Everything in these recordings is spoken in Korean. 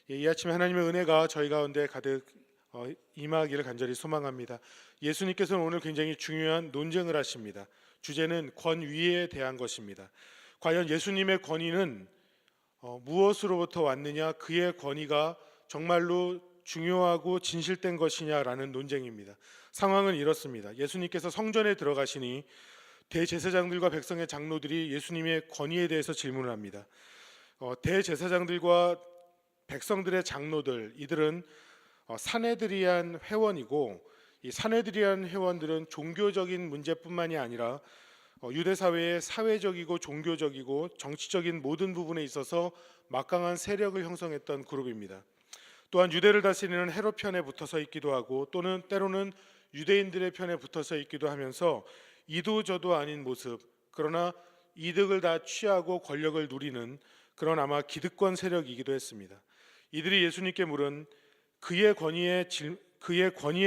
이 아침에 하나님의 은혜가 저희 가운데 가득 임하기를 간절히 소망합니다. 예수님께서는 오늘 굉장히 중요한 논쟁을 하십니다. 주제는 권위에 대한 것입니다. 과연 예수님의 권위는 무엇으로부터 왔느냐, 그의 권위가 정말로 중요하고 진실된 것이냐라는 논쟁입니다. 상황은 이렇습니다. 예수님께서 성전에 들어가시니 대제사장들과 백성의 장로들이 예수님의 권위에 대해서 질문을 합니다. 대제사장들과 백성들의 장로들, 이들은 사내들이한 회원이고, 이 사내들이한 회원들은 종교적인 문제뿐만이 아니라 유대 사회의 사회적이고 종교적이고 정치적인 모든 부분에 있어서 막강한 세력을 형성했던 그룹입니다. 또한 유대를 다스리는 헤롯 편에 붙어서 있기도 하고, 또는 때로는 유대인들의 편에 붙어서 있기도 하면서 이도저도 아닌 모습, 그러나 이득을 다 취하고 권력을 누리는 그런 아마 기득권 세력이기도 했습니다. 이들이 예수님께 물은 그의 권위에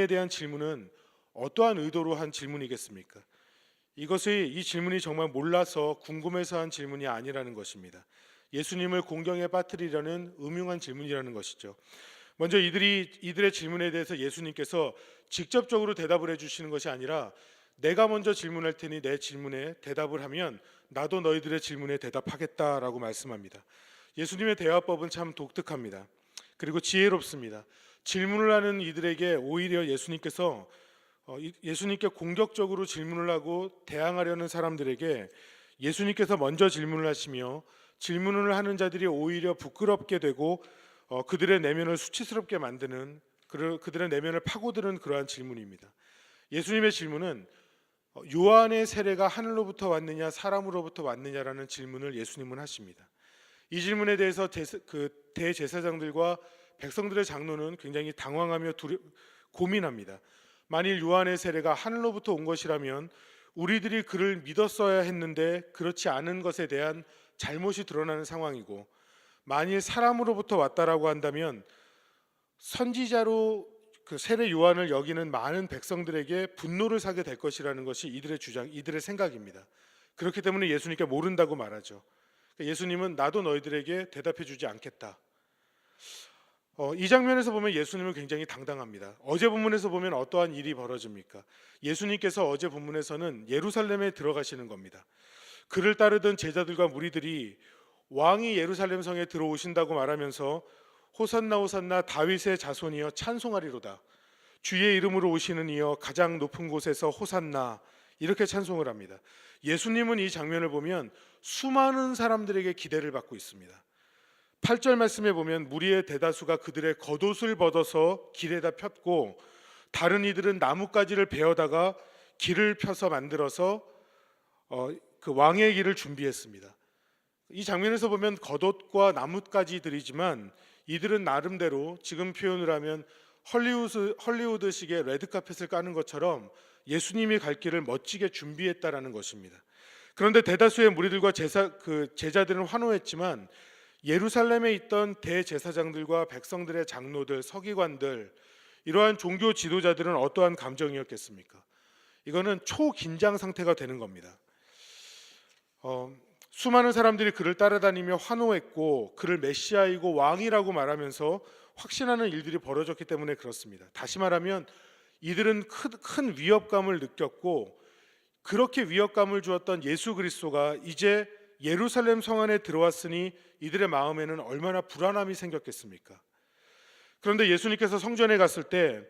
대한 질문은 어떠한 의도로 한 질문이겠습니까? 이 질문이 정말 몰라서 궁금해서 한 질문이 아니라는 것입니다. 예수님을 공경에 빠뜨리려는 음흉한 질문이라는 것이죠. 먼저 이들의 질문에 대해서 예수님께서 직접적으로 대답을 해주시는 것이 아니라, 내가 먼저 질문할 테니 내 질문에 대답을 하면 나도 너희들의 질문에 대답하겠다라고 말씀합니다. 예수님의 대화법은 참 독특합니다. 그리고 지혜롭습니다. 질문을 하는 이들에게 오히려 예수님께 공격적으로 질문을 하고 대항하려는 사람들에게 예수님께서 먼저 질문을 하시며, 질문을 하는 자들이 오히려 부끄럽게 되고 그들의 내면을 수치스럽게 만드는, 그들의 내면을 파고드는 그러한 질문입니다. 예수님의 질문은 요한의 세례가 하늘로부터 왔느냐 사람으로부터 왔느냐라는 질문을 예수님은 하십니다. 이 질문에 대해서 대제사장들과 백성들의 장로는 굉장히 당황하며 고민합니다. 만일 요한의 세례가 하늘로부터 온 것이라면 우리들이 그를 믿었어야 했는데 그렇지 않은 것에 대한 잘못이 드러나는 상황이고, 만일 사람으로부터 왔다라고 한다면 선지자로 그 세례 요한을 여기는 많은 백성들에게 분노를 사게 될 것이라는 것이 이들의 주장, 이들의 생각입니다. 그렇기 때문에 예수님께 모른다고 말하죠. 예수님은 나도 너희들에게 대답해 주지 않겠다. 이 장면에서 보면 예수님은 굉장히 당당합니다. 어제 본문에서 보면 어떠한 일이 벌어집니까? 예수님께서 어제 본문에서는 예루살렘에 들어가시는 겁니다. 그를 따르던 제자들과 무리들이 왕이 예루살렘 성에 들어오신다고 말하면서 호산나 호산나 다윗의 자손이여 찬송하리로다, 주의 이름으로 오시는 이여 가장 높은 곳에서 호산나, 이렇게 찬송을 합니다. 예수님은 이 장면을 보면 수많은 사람들에게 기대를 받고 있습니다. 8절 말씀에 보면 무리의 대다수가 그들의 겉옷을 벗어서 길에다 폈고, 다른 이들은 나뭇가지를 베어다가 길을 펴서 만들어서 그 왕의 길을 준비했습니다. 이 장면에서 보면 겉옷과 나뭇가지들이지만 이들은 나름대로, 지금 표현을 하면 헐리우드식의 레드카펫을 까는 것처럼 예수님이 갈 길을 멋지게 준비했다라는 것입니다. 그런데 대다수의 무리들과 제자들은 환호했지만 예루살렘에 있던 대제사장들과 백성들의 장로들, 서기관들, 이러한 종교 지도자들은 어떠한 감정이었겠습니까? 이거는 초긴장 상태가 되는 겁니다. 수많은 사람들이 그를 따라다니며 환호했고 그를 메시아이고 왕이라고 말하면서 확신하는 일들이 벌어졌기 때문에 그렇습니다. 다시 말하면 이들은 큰 위협감을 느꼈고, 그렇게 위협감을 주었던 예수 그리스도가 이제 예루살렘 성 안에 들어왔으니 이들의 마음에는 얼마나 불안함이 생겼겠습니까? 그런데 예수님께서 성전에 갔을 때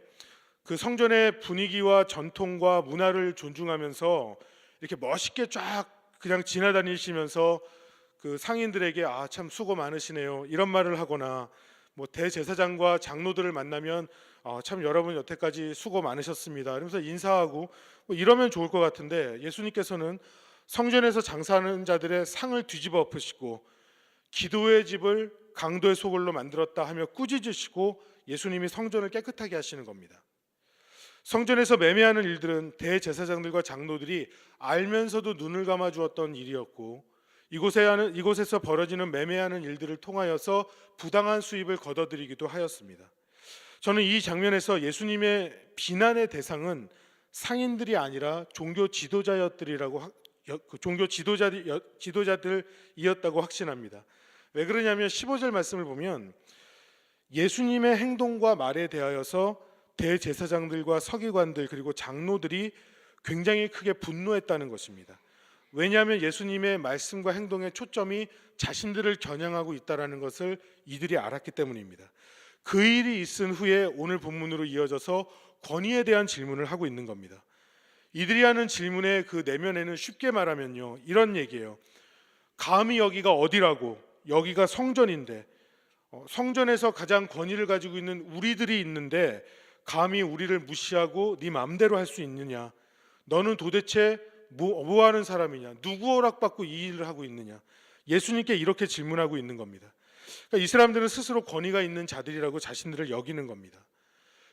그 성전의 분위기와 전통과 문화를 존중하면서 이렇게 멋있게 쫙 그냥 지나다니시면서 그 상인들에게 참 수고 많으시네요, 이런 말을 하거나, 대제사장과 장로들을 만나면 참 여러분 여태까지 수고 많으셨습니다 이러면서 인사하고 이러면 좋을 것 같은데, 예수님께서는 성전에서 장사하는 자들의 상을 뒤집어 엎으시고 기도의 집을 강도의 소굴로 만들었다 하며 꾸짖으시고 예수님이 성전을 깨끗하게 하시는 겁니다. 성전에서 매매하는 일들은 대제사장들과 장로들이 알면서도 눈을 감아 주었던 일이었고, 이곳에서 벌어지는 매매하는 일들을 통하여서 부당한 수입을 거둬들이기도 하였습니다. 저는 이 장면에서 예수님의 비난의 대상은 상인들이 아니라 종교 지도자들이었다고 확신합니다. 왜 그러냐면 15절 말씀을 보면 예수님의 행동과 말에 대하여서 대제사장들과 서기관들 그리고 장로들이 굉장히 크게 분노했다는 것입니다. 왜냐하면 예수님의 말씀과 행동의 초점이 자신들을 겨냥하고 있다는 것을 이들이 알았기 때문입니다. 그 일이 있은 후에 오늘 본문으로 이어져서 권위에 대한 질문을 하고 있는 겁니다. 이들이 하는 질문의 그 내면에는 쉽게 말하면요, 이런 얘기예요. 감히 여기가 어디라고? 여기가 성전인데, 성전에서 가장 권위를 가지고 있는 우리들이 있는데 감히 우리를 무시하고 네 마음대로 할 수 있느냐? 너는 도대체 뭐 하는 사람이냐? 누구 허락받고 이 일을 하고 있느냐? 예수님께 이렇게 질문하고 있는 겁니다. 그러니까 이 사람들은 스스로 권위가 있는 자들이라고 자신들을 여기는 겁니다.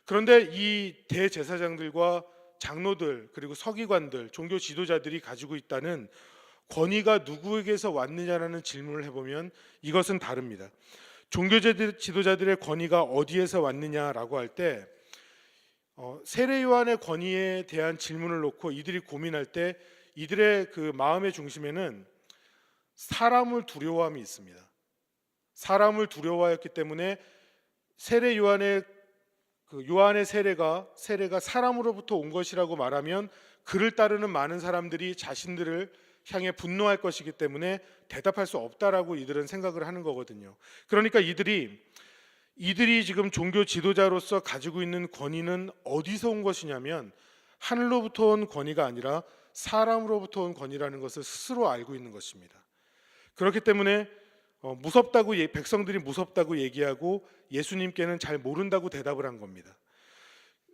그런데 이 대제사장들과 장로들 그리고 서기관들, 종교 지도자들이 가지고 있다는 권위가 누구에게서 왔느냐라는 질문을 해보면 이것은 다릅니다. 종교 지도자들의 권위가 어디에서 왔느냐라고 할 때 세례 요한의 권위에 대한 질문을 놓고 이들이 고민할 때 이들의 그 마음의 중심에는 사람을 두려워함이 있습니다. 사람을 두려워했기 때문에 세례 요한의 요한의 세례가 사람으로부터 온 것이라고 말하면 그를 따르는 많은 사람들이 자신들을 향해 분노할 것이기 때문에 대답할 수 없다라고 이들은 생각을 하는 거거든요. 그러니까 이들이 지금 종교 지도자로서 가지고 있는 권위는 어디서 온 것이냐면 하늘로부터 온 권위가 아니라 사람으로부터 온 권위라는 것을 스스로 알고 있는 것입니다. 그렇기 때문에 백성들이 무섭다고 얘기하고 예수님께는 잘 모른다고 대답을 한 겁니다.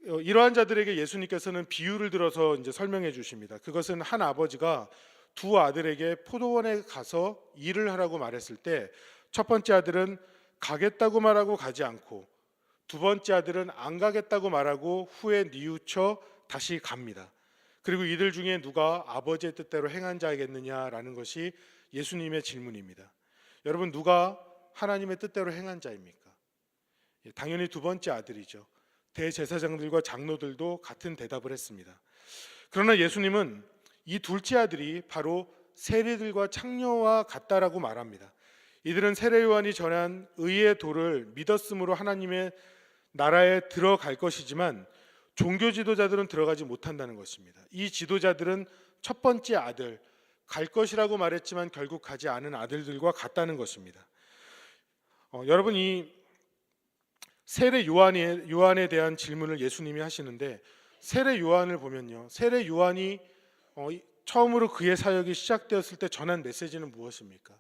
이러한 자들에게 예수님께서는 비유를 들어서 이제 설명해 주십니다. 그것은 한 아버지가 두 아들에게 포도원에 가서 일을 하라고 말했을 때 첫 번째 아들은 가겠다고 말하고 가지 않고 두 번째 아들은 안 가겠다고 말하고 후에 뉘우쳐 다시 갑니다. 그리고 이들 중에 누가 아버지의 뜻대로 행한 자이겠느냐라는 것이 예수님의 질문입니다. 여러분, 누가 하나님의 뜻대로 행한 자입니까? 당연히 두 번째 아들이죠. 대제사장들과 장로들도 같은 대답을 했습니다. 그러나 예수님은 이 둘째 아들이 바로 세리들과 창녀와 같다라고 말합니다. 이들은 세례 요한이 전한 의의 도를 믿었으므로 하나님의 나라에 들어갈 것이지만 종교 지도자들은 들어가지 못한다는 것입니다. 이 지도자들은 첫 번째 아들, 갈 것이라고 말했지만 결국 가지 않은 아들들과 같다는 것입니다. 여러분, 이 세례 요한에 대한 질문을 예수님이 하시는데 세례 요한을 보면요, 세례 요한이 처음으로 그의 사역이 시작되었을 때 전한 메시지는 무엇입니까?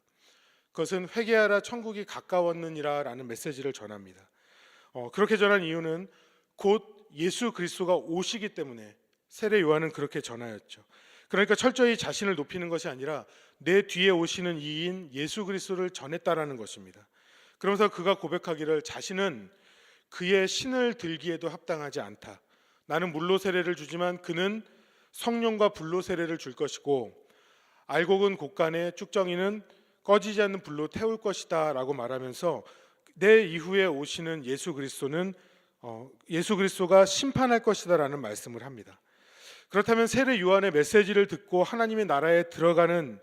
그것은 회개하라 천국이 가까웠느니라 라는 메시지를 전합니다. 그렇게 전한 이유는 곧 예수 그리스도가 오시기 때문에 세례 요한은 그렇게 전하였죠. 그러니까 철저히 자신을 높이는 것이 아니라 내 뒤에 오시는 이인 예수 그리스도를 전했다라는 것입니다. 그러면서 그가 고백하기를 자신은 그의 신을 들기에도 합당하지 않다. 나는 물로 세례를 주지만 그는 성령과 불로 세례를 줄 것이고 알곡은 곡간에 쭉정이는 꺼지지 않는 불로 태울 것이다 라고 말하면서 내 이후에 오시는 예수 그리스도가 심판할 것이다 라는 말씀을 합니다. 그렇다면 세례 요한의 메시지를 듣고 하나님의 나라에 들어가는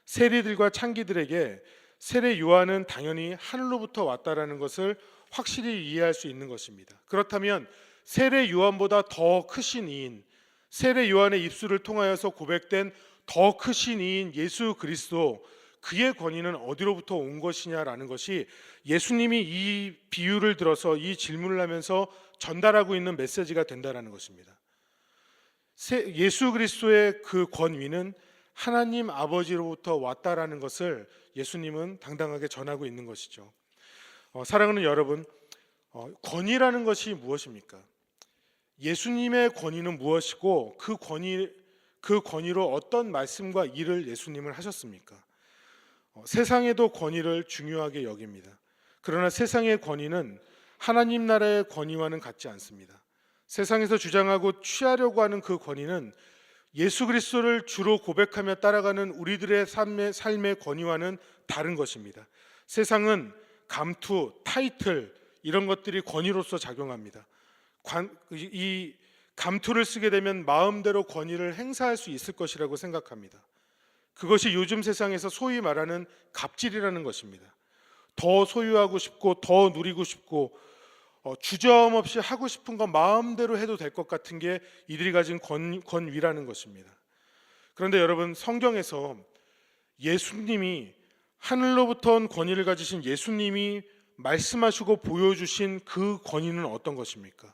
세리들과 창기들에게 세례 요한은 당연히 하늘로부터 왔다라는 것을 확실히 이해할 수 있는 것입니다. 그렇다면 세례 요한보다 더 크신 이인, 세례 요한의 입술을 통하여서 고백된 더 크신 이인 예수 그리스도, 그의 권위는 어디로부터 온 것이냐라는 것이 예수님이 이 비유를 들어서 이 질문을 하면서 전달하고 있는 메시지가 된다라는 것입니다. 예수 그리스도의 그 권위는 하나님 아버지로부터 왔다라는 것을 예수님은 당당하게 전하고 있는 것이죠. 사랑하는 여러분, 권위라는 것이 무엇입니까? 예수님의 권위는 무엇이고 그 권위로 어떤 말씀과 일을 예수님을 하셨습니까? 세상에도 권위를 중요하게 여깁니다. 그러나 세상의 권위는 하나님 나라의 권위와는 같지 않습니다. 세상에서 주장하고 취하려고 하는 그 권위는 예수 그리스도를 주로 고백하며 따라가는 우리들의 삶의 권위와는 다른 것입니다. 세상은 감투, 타이틀 이런 것들이 권위로서 작용합니다. 이 감투를 쓰게 되면 마음대로 권위를 행사할 수 있을 것이라고 생각합니다. 그것이 요즘 세상에서 소위 말하는 갑질이라는 것입니다. 더 소유하고 싶고 더 누리고 싶고 주저없이 하고 싶은 거 마음대로 해도 될 것 같은 게 이들이 가진 권위라는 것입니다. 그런데 여러분, 성경에서 예수님이, 하늘로부터 온 권위를 가지신 예수님이 말씀하시고 보여주신 그 권위는 어떤 것입니까?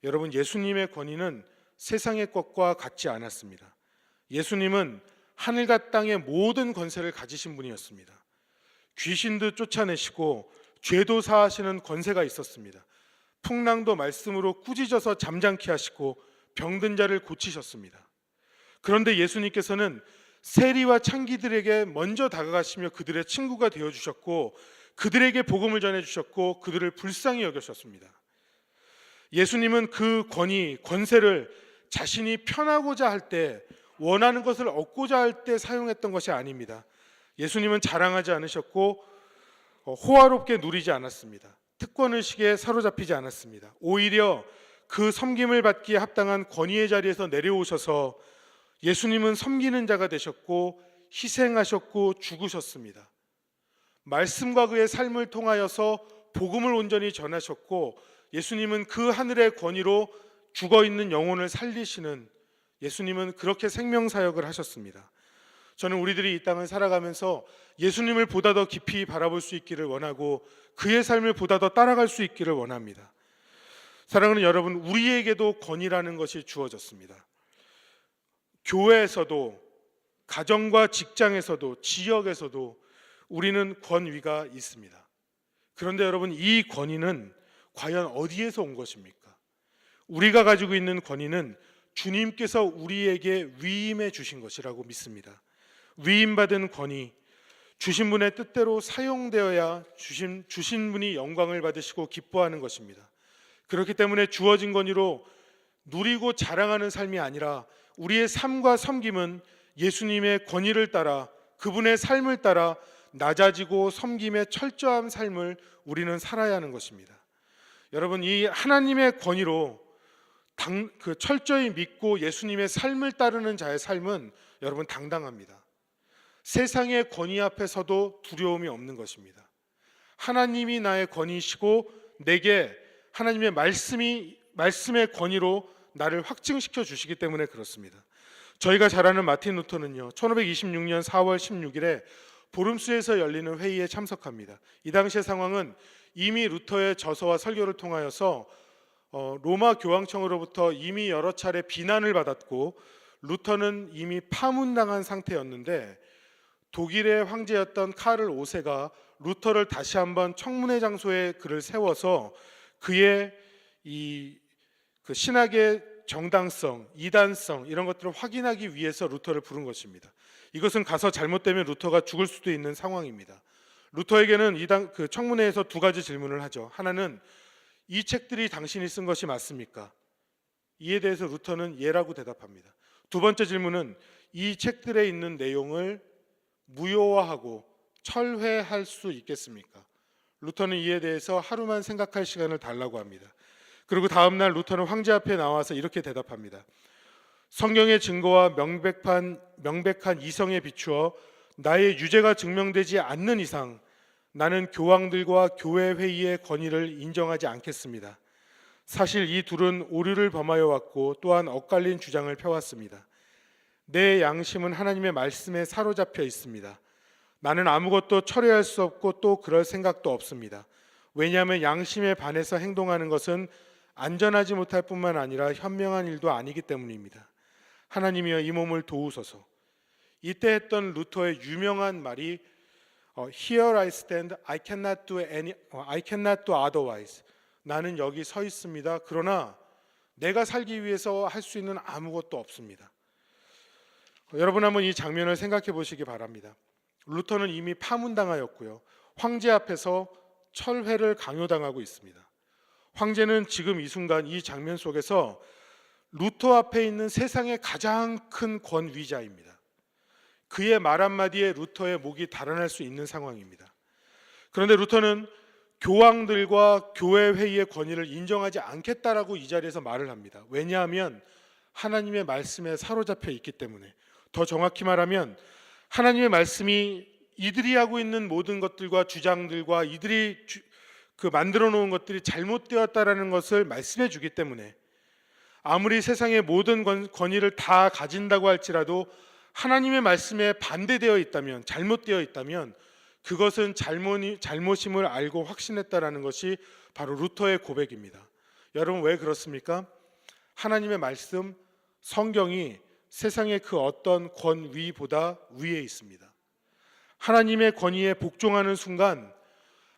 여러분, 예수님의 권위는 세상의 것과 같지 않았습니다. 예수님은 하늘과 땅의 모든 권세를 가지신 분이었습니다. 귀신도 쫓아내시고 죄도 사하시는 권세가 있었습니다. 풍랑도 말씀으로 꾸짖어서 잠잠케 하시고 병든 자를 고치셨습니다. 그런데 예수님께서는 세리와 창기들에게 먼저 다가가시며 그들의 친구가 되어주셨고 그들에게 복음을 전해주셨고 그들을 불쌍히 여겨주셨습니다. 예수님은 그 권세를 자신이 편하고자 할 때, 원하는 것을 얻고자 할 때 사용했던 것이 아닙니다. 예수님은 자랑하지 않으셨고 호화롭게 누리지 않았습니다. 특권의식에 사로잡히지 않았습니다. 오히려 그 섬김을 받기에 합당한 권위의 자리에서 내려오셔서 예수님은 섬기는 자가 되셨고 희생하셨고 죽으셨습니다. 말씀과 그의 삶을 통하여서 복음을 온전히 전하셨고 예수님은 그 하늘의 권위로 죽어있는 영혼을 살리시는, 예수님은 그렇게 생명사역을 하셨습니다. 저는 우리들이 이 땅을 살아가면서 예수님을 보다 더 깊이 바라볼 수 있기를 원하고 그의 삶을 보다 더 따라갈 수 있기를 원합니다. 사랑하는 여러분, 우리에게도 권위라는 것이 주어졌습니다. 교회에서도, 가정과 직장에서도, 지역에서도 우리는 권위가 있습니다. 그런데 여러분, 이 권위는 과연 어디에서 온 것입니까? 우리가 가지고 있는 권위는 주님께서 우리에게 위임해 주신 것이라고 믿습니다. 위임받은 권위, 주신 분의 뜻대로 사용되어야 주신 분이 영광을 받으시고 기뻐하는 것입니다. 그렇기 때문에 주어진 권위로 누리고 자랑하는 삶이 아니라 우리의 삶과 섬김은 예수님의 권위를 따라, 그분의 삶을 따라 낮아지고 섬김의 철저한 삶을 우리는 살아야 하는 것입니다. 여러분, 이 하나님의 권위로 철저히 믿고 예수님의 삶을 따르는 자의 삶은 여러분 당당합니다. 세상의 권위 앞에서도 두려움이 없는 것입니다. 하나님이 나의 권위이시고 내게 하나님의 말씀의 권위로 나를 확증시켜 주시기 때문에 그렇습니다. 저희가 잘 아는 마틴 루터는요, 1526년 4월 16일에 보름수에서 열리는 회의에 참석합니다. 이 당시의 상황은 이미 루터의 저서와 설교를 통하여서 로마 교황청으로부터 이미 여러 차례 비난을 받았고 루터는 이미 파문당한 상태였는데 독일의 황제였던 카를 5세가 루터를 다시 한번 청문회 장소에 그를 세워서 그의 그 신학의 정당성, 이단성 이런 것들을 확인하기 위해서 루터를 부른 것입니다. 이것은 가서 잘못되면 루터가 죽을 수도 있는 상황입니다. 루터에게는 그 청문회에서 두 가지 질문을 하죠. 하나는 이 책들이 당신이 쓴 것이 맞습니까? 이에 대해서 루터는 예라고 대답합니다. 두 번째 질문은 이 책들에 있는 내용을 무효화하고 철회할 수 있겠습니까? 루터는 이에 대해서 하루만 생각할 시간을 달라고 합니다. 그리고 다음 날 루터는 황제 앞에 나와서 이렇게 대답합니다. 성경의 증거와 명백한 이성에 비추어 나의 유죄가 증명되지 않는 이상 나는 교황들과 교회 회의의 권위를 인정하지 않겠습니다. 사실 이 둘은 오류를 범하여 왔고 또한 엇갈린 주장을 펴왔습니다. 내 양심은 하나님의 말씀에 사로잡혀 있습니다. 나는 아무것도 철회할 수 없고 또 그럴 생각도 없습니다. 왜냐하면 양심에 반해서 행동하는 것은 안전하지 못할 뿐만 아니라 현명한 일도 아니기 때문입니다. 하나님이여 이 몸을 도우소서. 이때 했던 루터의 유명한 말이 Here I stand, I cannot do otherwise. 나는 여기 서 있습니다. 그러나 내가 살기 위해서 할 수 있는 아무것도 없습니다. 여러분 한번 이 장면을 생각해 보시기 바랍니다. 루터는 이미 파문당하였고요. 황제 앞에서 철회를 강요당하고 있습니다. 황제는 지금 이 순간 이 장면 속에서 루터 앞에 있는 세상의 가장 큰 권위자입니다. 그의 말 한마디에 루터의 목이 달아날 수 있는 상황입니다. 그런데 루터는 교황들과 교회 회의의 권위를 인정하지 않겠다라고 이 자리에서 말을 합니다. 왜냐하면 하나님의 말씀에 사로잡혀 있기 때문에, 더 정확히 말하면 하나님의 말씀이 이들이 하고 있는 모든 것들과 주장들과 이들이 만들어 놓은 것들이 잘못되었다라는 것을 말씀해 주기 때문에 아무리 세상의 모든 권위를 다 가진다고 할지라도 하나님의 말씀에 반대되어 있다면, 잘못되어 있다면 그것은 잘못임을 알고 확신했다라는 것이 바로 루터의 고백입니다. 여러분, 왜 그렇습니까? 하나님의 말씀, 성경이 세상의 그 어떤 권위보다 위에 있습니다. 하나님의 권위에 복종하는 순간,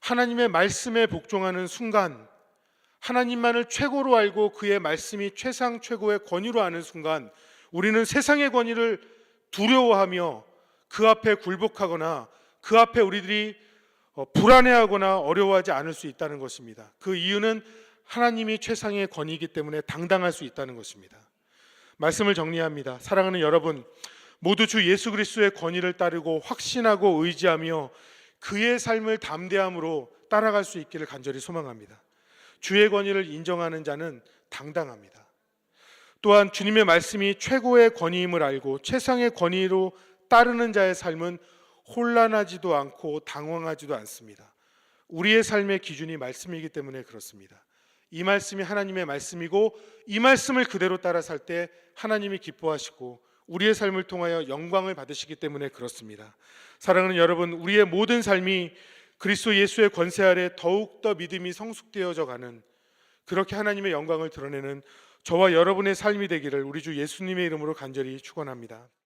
하나님의 말씀에 복종하는 순간, 하나님만을 최고로 알고 그의 말씀이 최상 최고의 권위로 아는 순간 우리는 세상의 권위를 두려워하며 그 앞에 굴복하거나 그 앞에 우리들이 불안해하거나 어려워하지 않을 수 있다는 것입니다. 그 이유는 하나님이 최상의 권위이기 때문에 당당할 수 있다는 것입니다. 말씀을 정리합니다. 사랑하는 여러분, 모두 주 예수 그리스도의 권위를 따르고 확신하고 의지하며 그의 삶을 담대함으로 따라갈 수 있기를 간절히 소망합니다. 주의 권위를 인정하는 자는 당당합니다. 또한 주님의 말씀이 최고의 권위임을 알고 최상의 권위로 따르는 자의 삶은 혼란하지도 않고 당황하지도 않습니다. 우리의 삶의 기준이 말씀이기 때문에 그렇습니다. 이 말씀이 하나님의 말씀이고 이 말씀을 그대로 따라 살 때 하나님이 기뻐하시고 우리의 삶을 통하여 영광을 받으시기 때문에 그렇습니다. 사랑하는 여러분, 우리의 모든 삶이 그리스도 예수의 권세 아래 더욱더 믿음이 성숙되어져 가는, 그렇게 하나님의 영광을 드러내는 저와 여러분의 삶이 되기를 우리 주 예수님의 이름으로 간절히 축원합니다.